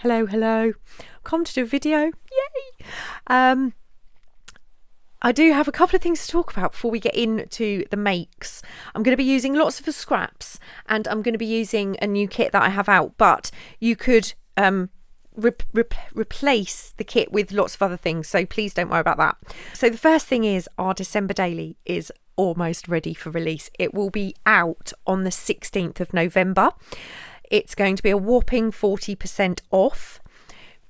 Hello. Come to do a video. Yay! I do have a couple of things to talk about before we get into the makes. I'm going to be using lots of the scraps, and I'm going to be using a new kit that I have out, but you could replace the kit with lots of other things, so please don't worry about that. So the first thing is our December daily is almost ready for release. It will be out on the 16th of November. It's going to be a whopping 40% off.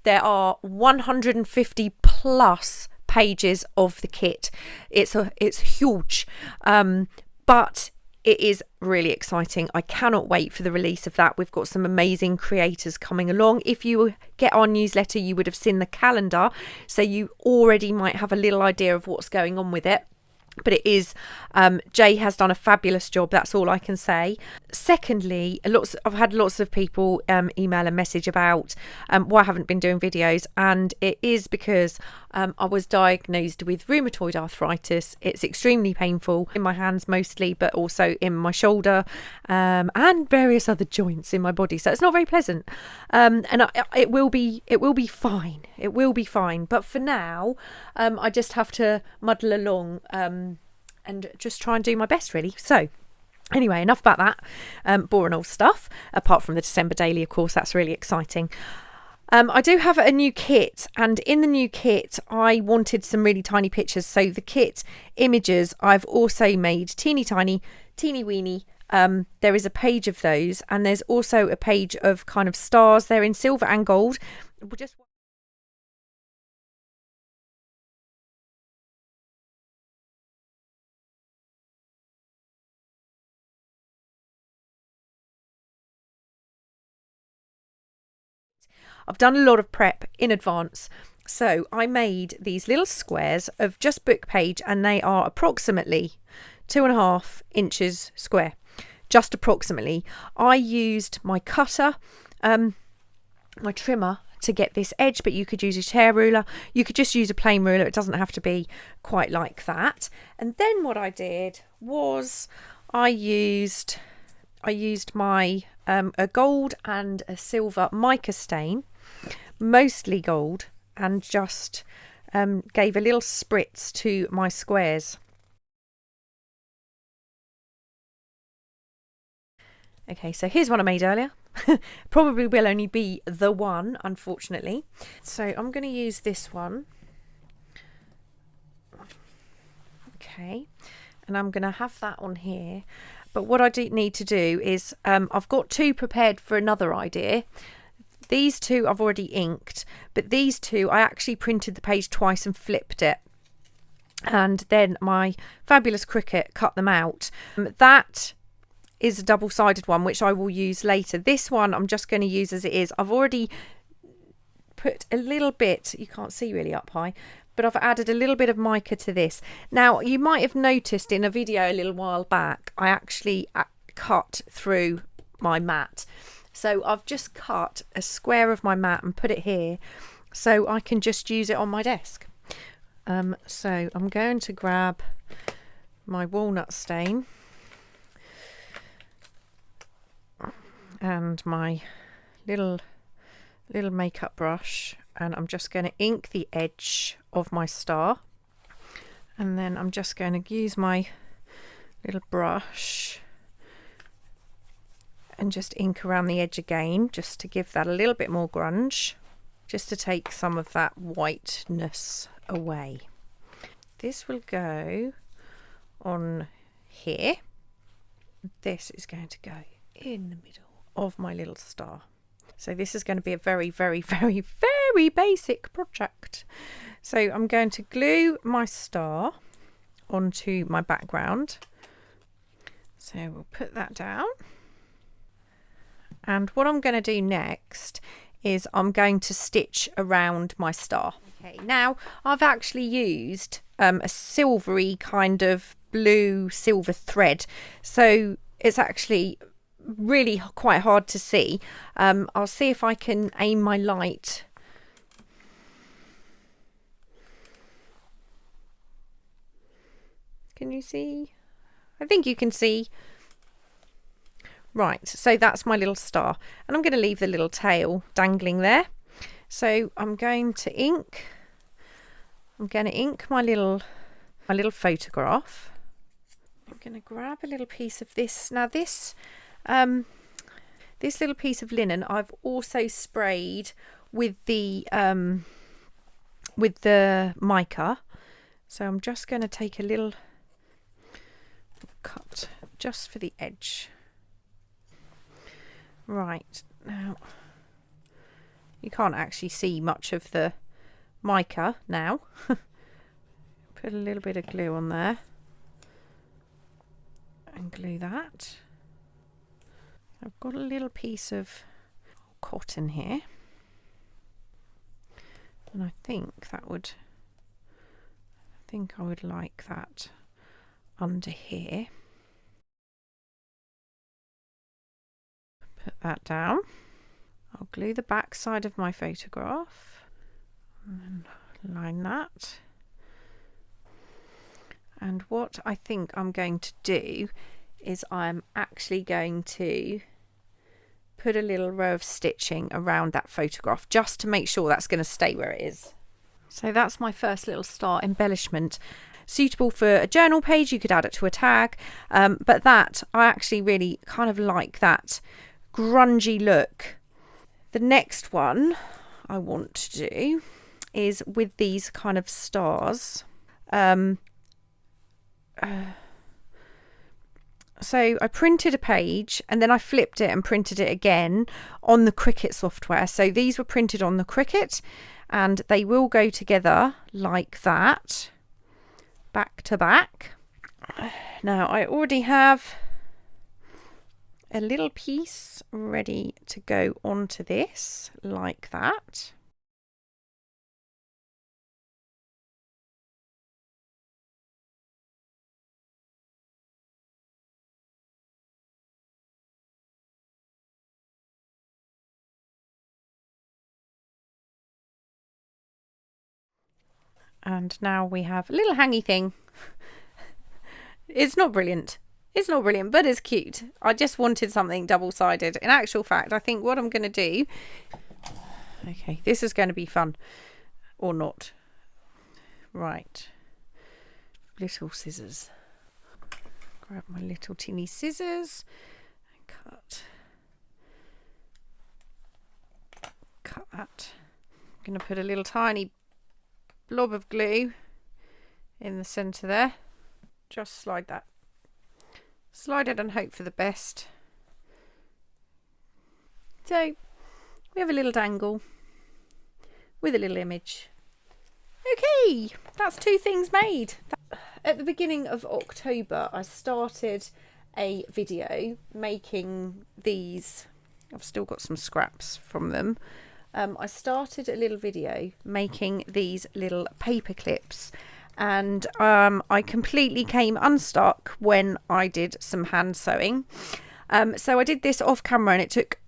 There are 150 plus pages of the kit. It's huge, but it is really exciting. I cannot wait for the release of that. We've got some amazing creators coming along. If you get our newsletter, you would have seen the calendar, so you already might have a little idea of what's going on with it. But it is, Jay has done a fabulous job. That's all I can say. Secondly, I've had lots of people email and message about why I haven't been doing videos, and it is because I was diagnosed with rheumatoid arthritis. It's extremely painful in my hands mostly, but also in my shoulder and various other joints in my body. So it's not very pleasant, and it will be fine. It will be fine. But for now, I just have to muddle along and just try and do my best, really. So anyway, enough about that boring old stuff, apart from the December daily, of course. That's really exciting. I do have a new kit, and in the new kit I wanted some really tiny pictures, so the kit images I've also made teeny weeny. There is a page of those, and there's also a page of kind of stars. They're in silver and gold. I've done a lot of prep in advance. So I made these little squares of just book page, and they are approximately 2.5 inches square, just approximately. I used my cutter, my trimmer to get this edge, but you could use a tear ruler. You could just use a plain ruler. It doesn't have to be quite like that. And then what I did was I used my a gold and a silver mica stain, mostly gold, and just gave a little spritz to my squares. Okay, so here's one I made earlier. Probably will only be the one, unfortunately. So I'm going to use this one. Okay, and I'm going to have that on here. But what I do need to do is I've got two prepared for another idea. These two I've already inked, but these two I actually printed the page twice and flipped it. And then my fabulous Cricut cut them out. That is a double-sided one, which I will use later. This one I'm just going to use as it is. I've already put a little bit, you can't see really up high, but I've added a little bit of mica to this. Now, you might have noticed in a video a little while back, I actually cut through my mat. So I've just cut a square of my mat and put it here so I can just use it on my desk. So I'm going to grab my walnut stain and my little makeup brush, and I'm just going to ink the edge of my star, and then I'm just going to use my little brush and just ink around the edge again, just to give that a little bit more grunge, just to take some of that whiteness away. This will go on here. This is going to go in the middle of my little star. So this is going to be a very basic project. So I'm going to glue my star onto my background. So we'll put that down. And what I'm going to do next is I'm going to stitch around my star. Okay, now I've actually used a silvery kind of blue silver thread. So it's actually really quite hard to see. I'll see if I can aim my light. Can you see? I think you can see. Right, so that's my little star, and I'm going to leave the little tail dangling there. So I'm going to ink my little photograph. I'm going to grab a little piece of this. Now this little piece of linen I've also sprayed with the mica. So I'm just going to take a little cut just for the edge. Right, now you can't actually see much of the mica now. Put a little bit of glue on there and glue that. I've got a little piece of cotton here, and I think I would like that under here. Put that down. I'll glue the back side of my photograph and line that. And what I think I'm going to do is I'm actually going to put a little row of stitching around that photograph just to make sure that's going to stay where it is. So that's my first little star embellishment. Suitable for a journal page, you could add it to a tag, but that I actually really kind of like that grungy look. The next one I want to do is with these kind of stars. So I printed a page and then I flipped it and printed it again on the Cricut software. So these were printed on the Cricut and they will go together like that, back to back. Now I already have a little piece ready to go onto this like that. And now we have a little hangy thing. It's not brilliant. It's not brilliant, but it's cute. I just wanted something double-sided. In actual fact, I think what I'm going to do... Okay, this is going to be fun. Or not. Right. Little scissors. Grab my little teeny scissors and cut that. I'm going to put a little tiny blob of glue in the centre there. Just slide that. Slide it and hope for the best. So we have a little dangle with a little image. Okay, that's two things made. At the beginning of October, I started a video making these. I've still got some scraps from them. I started a little video making these little paper clips, and I completely came unstuck when I did some hand sewing. So I did this off camera and it took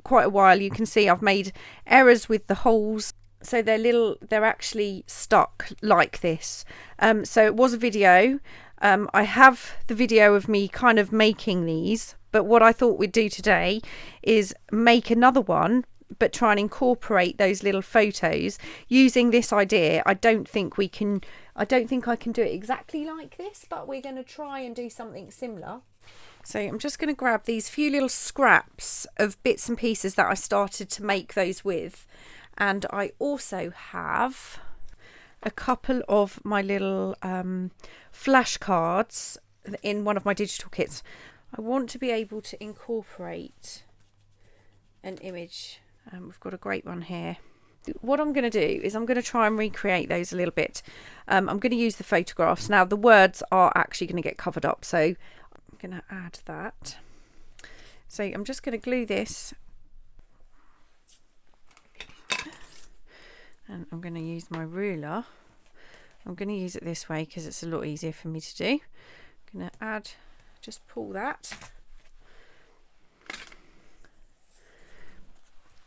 quite a while. You can see I've made errors with the holes. So they're actually stuck like this. So it was a video. I have the video of me kind of making these, but what I thought we'd do today is make another one, but try and incorporate those little photos using this idea. I don't think I can do it exactly like this, but we're going to try and do something similar. So I'm just going to grab these few little scraps of bits and pieces that I started to make those with. And I also have a couple of my little flashcards in one of my digital kits. I want to be able to incorporate an image. We've got a great one here. What I'm going to do is I'm going to try and recreate those a little bit. I'm going to use the photographs. Now the words are actually going to get covered up, so I'm going to add that. So I'm just going to glue this. And I'm going to use my ruler. I'm going to use it this way because it's a lot easier for me to do. I'm going to add, just pull that.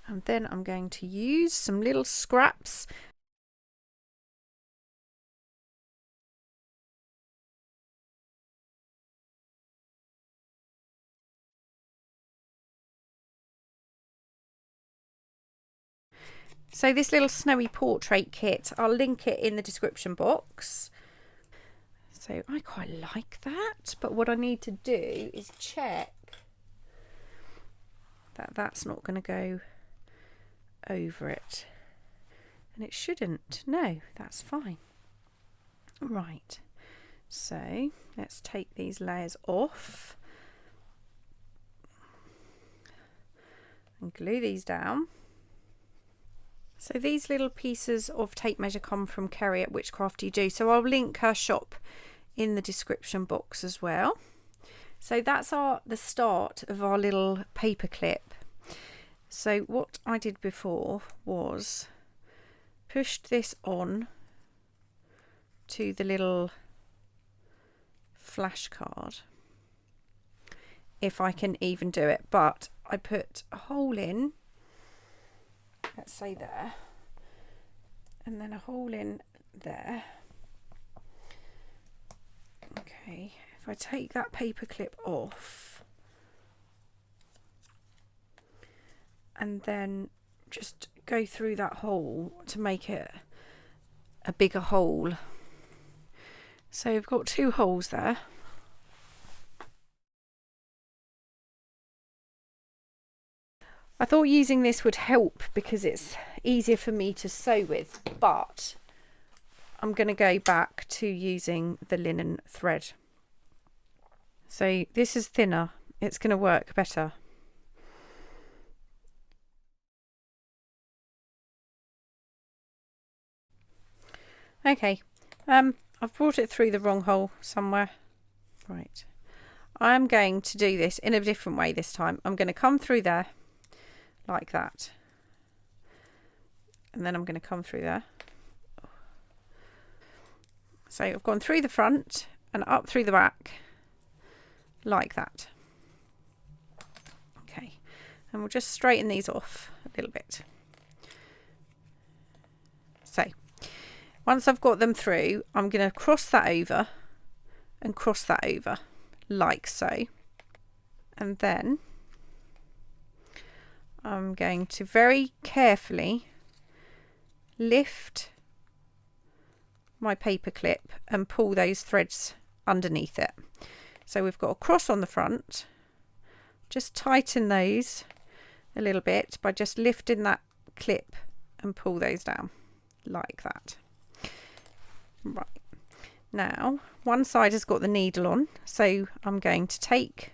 And then I'm going to use some little scraps. So this little snowy portrait kit, I'll link it in the description box. So I quite like that, but what I need to do is check that that's not going to go over it. And it shouldn't. No, that's fine. Right, so let's take these layers off and glue these down. So these little pieces of tape measure come from Kerry at Witchcraft You Do. So I'll link her shop in the description box as well. So that's the start of our little paper clip. So what I did before was pushed this on to the little flashcard, if I can even do it, but I put a hole in, let's say there, and then a hole in there. Okay, if I take that paper clip off and then just go through that hole to make it a bigger hole. So we've got 2 holes there. I thought using this would help because it's easier for me to sew with, but I'm going to go back to using the linen thread. So this is thinner, it's going to work better. Okay, I've brought it through the wrong hole somewhere. Right, I'm going to do this in a different way this time. I'm going to come through there like that, and then I'm going to come through there. So I've gone through the front and up through the back like that. Okay, and we'll just straighten these off a little bit. So once I've got them through, I'm going to cross that over and cross that over like so. And then I'm going to very carefully lift my paper clip and pull those threads underneath it. So we've got a cross on the front. Just tighten those a little bit by just lifting that clip and pull those down like that. Right, now one side has got the needle on, so I'm going to take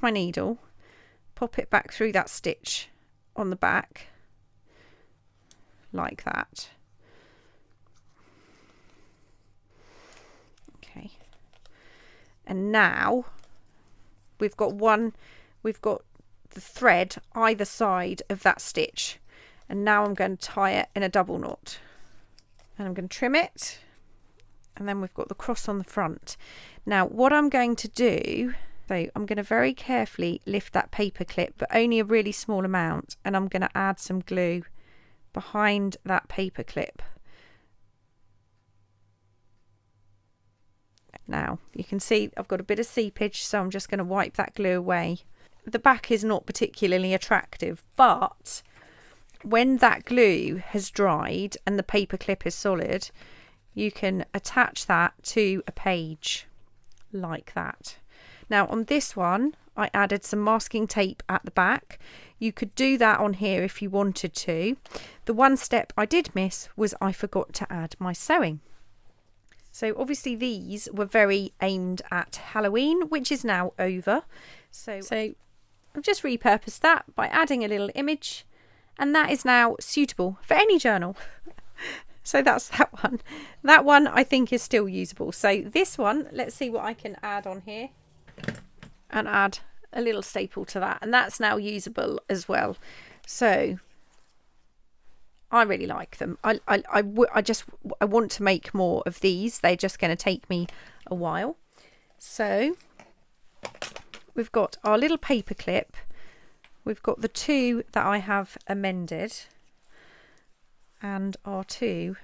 my needle, pop it back through that stitch on the back like that. Okay, and now we've got the thread either side of that stitch, and now I'm going to tie it in a double knot. And I'm going to trim it, and then we've got the cross on the front. Now what I'm going to do, so I'm going to very carefully lift that paper clip, but only a really small amount, and I'm going to add some glue behind that paper clip. Now you can see I've got a bit of seepage, so I'm just going to wipe that glue away. The back is not particularly attractive, but when that glue has dried and the paper clip is solid, you can attach that to a page like that. Now on this one, I added some masking tape at the back. You could do that on here if you wanted to. The one step I did miss was I forgot to add my sewing. So obviously these were very aimed at Halloween, which is now over. So I've just repurposed that by adding a little image, and that is now suitable for any journal. So that's that one. That one I think is still usable. So this one, let's see what I can add on here. And add a little staple to that. And that's now usable as well. So I really like them. I want to make more of these. They're just going to take me a while. So we've got our little paper clip. We've got the 2 that I have amended, and our 2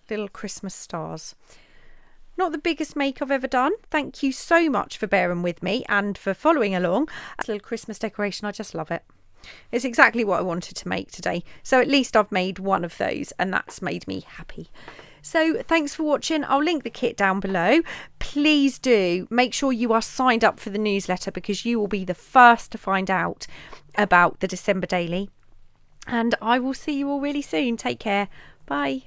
little Christmas stars. Not the biggest make I've ever done. Thank you so much for bearing with me and for following along. This little Christmas decoration, I just love it. It's exactly what I wanted to make today. So at least I've made one of those, and that's made me happy. So thanks for watching. I'll link the kit down below. Please do make sure you are signed up for the newsletter, because you will be the first to find out about the December daily. And I will see you all really soon. Take care. Bye.